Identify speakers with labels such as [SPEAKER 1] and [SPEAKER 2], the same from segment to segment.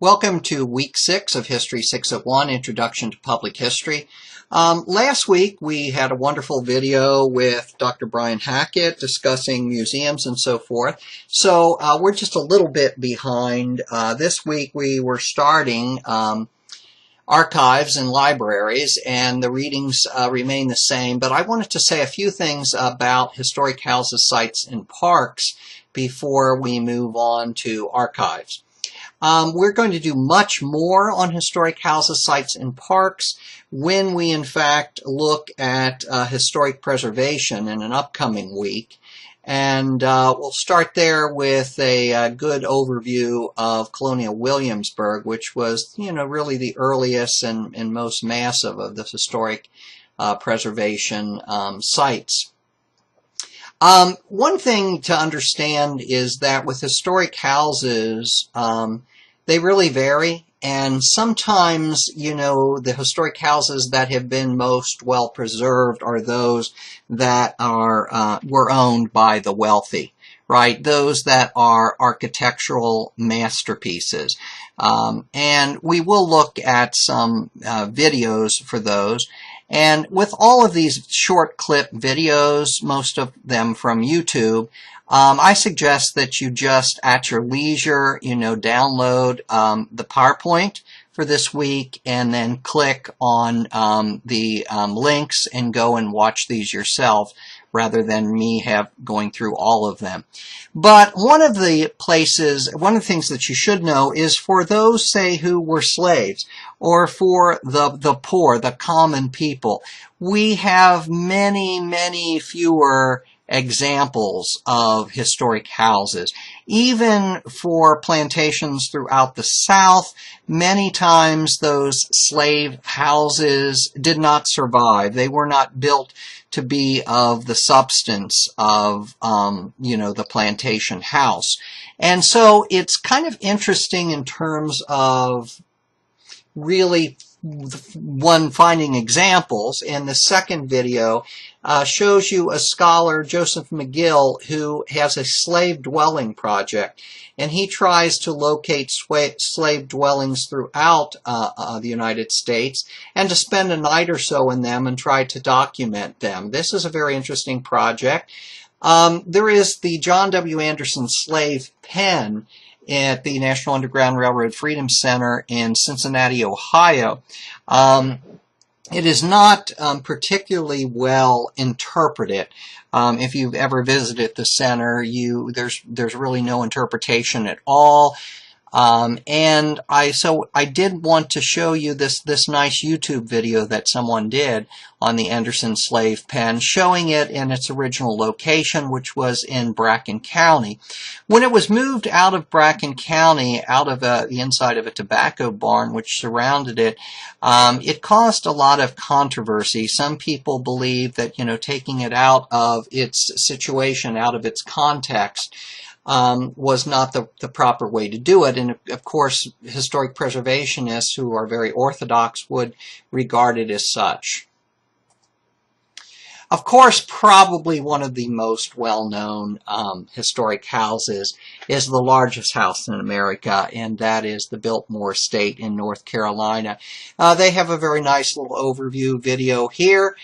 [SPEAKER 1] Welcome to week 6 of History 601, Introduction to Public History. Last week we had a wonderful video with Dr. Brian Hackett discussing museums and so forth. So we're just a little bit behind. This week we were starting archives and libraries, and the readings remain the same. But I wanted to say a few things about historic houses, sites, and parks before we move on to archives. We're going to do much more on historic houses, sites, and parks when we, in fact, look at historic preservation in an upcoming week. And we'll start there with a good overview of Colonial Williamsburg, which was, really the earliest and most massive of the historic preservation sites. One thing to understand is that with historic houses, they really vary, and sometimes, the historic houses that have been most well preserved are those that were owned by the wealthy, right? Those that are architectural masterpieces. And we will look at some videos for those. And with all of these short clip videos, most of them from YouTube, I suggest that you just, at your leisure, download the PowerPoint for this week and then click on the links and go and watch these yourself rather than me going through all of them. But one of the things that you should know is for those, say, who were slaves, or for the poor, the common people, we have many, many fewer examples of historic houses. Even for plantations throughout the South, many times those slave houses did not survive. They were not built to be of the substance of, the plantation house. And so it's kind of interesting in terms of really finding examples. And the second video shows you a scholar, Joseph McGill, who has a slave dwelling project, and he tries to locate slave dwellings throughout the United States and to spend a night or so in them and try to document them. This is a very interesting project. There is the John W. Anderson Slave Pen at the National Underground Railroad Freedom Center in Cincinnati, Ohio. It is not particularly well interpreted. If you've ever visited the center, there's really no interpretation at all. And I did want to show you this nice YouTube video that someone did on the Anderson Slave Pen, showing it in its original location, which was in Bracken County. When it was moved out of Bracken County, out of the inside of a tobacco barn which surrounded it, it caused a lot of controversy. Some people believe that, taking it out of its situation, out of its context, was not the proper way to do it. And of course, historic preservationists who are very orthodox would regard it as such. Of course, probably one of the most well-known historic houses is the largest house in America, and that is the Biltmore Estate in North Carolina. They have a very nice little overview video here.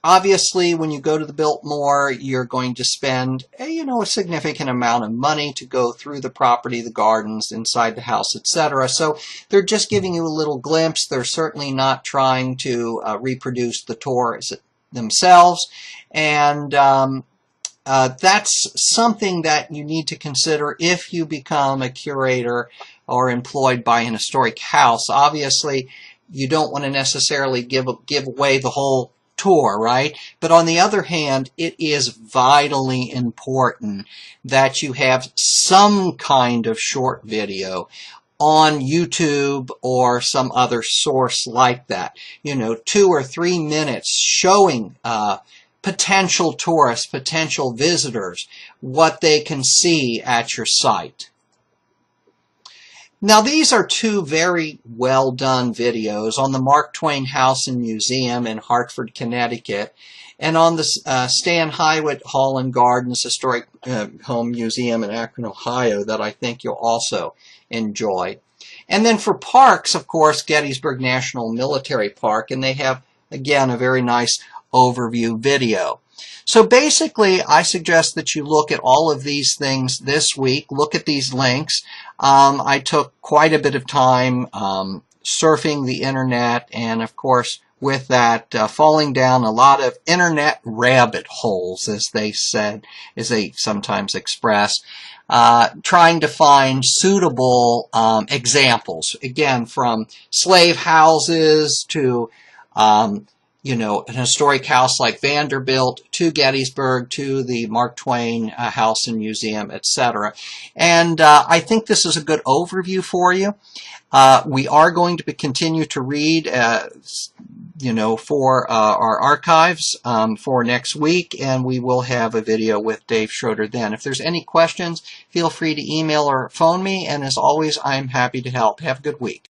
[SPEAKER 1] Obviously, when you go to the Biltmore, you're going to spend, a significant amount of money to go through the property, the gardens, inside the house, etc. So they're just giving you a little glimpse. They're certainly not trying to reproduce the tours themselves, and that's something that you need to consider if you become a curator or employed by an historic house. Obviously, you don't want to necessarily give away the whole tour, right? But on the other hand, it is vitally important that you have some kind of short video on YouTube or some other source like that. 2 or 3 minutes showing potential tourists, potential visitors, what they can see at your site. Now, these are 2 very well done videos on the Mark Twain House and Museum in Hartford, Connecticut. and on the Stan Hiatt Hall and Gardens Historic Home Museum in Akron, Ohio, that I think you'll also enjoy. And then for parks, of course, Gettysburg National Military Park, and they have, again, a very nice overview video. So basically, I suggest that you look at all of these things this week. Look at these links. I took quite a bit of time surfing the internet, and of course, with that, falling down a lot of internet rabbit holes, as they sometimes express, trying to find suitable examples, again, from slave houses to an historic house like Vanderbilt, to Gettysburg, to the Mark Twain House and Museum, etc. And I think this is a good overview for you. We are going to continue to read, for our archives for next week, and we will have a video with Dave Schroeder then. If there's any questions, feel free to email or phone me, and as always, I'm happy to help. Have a good week.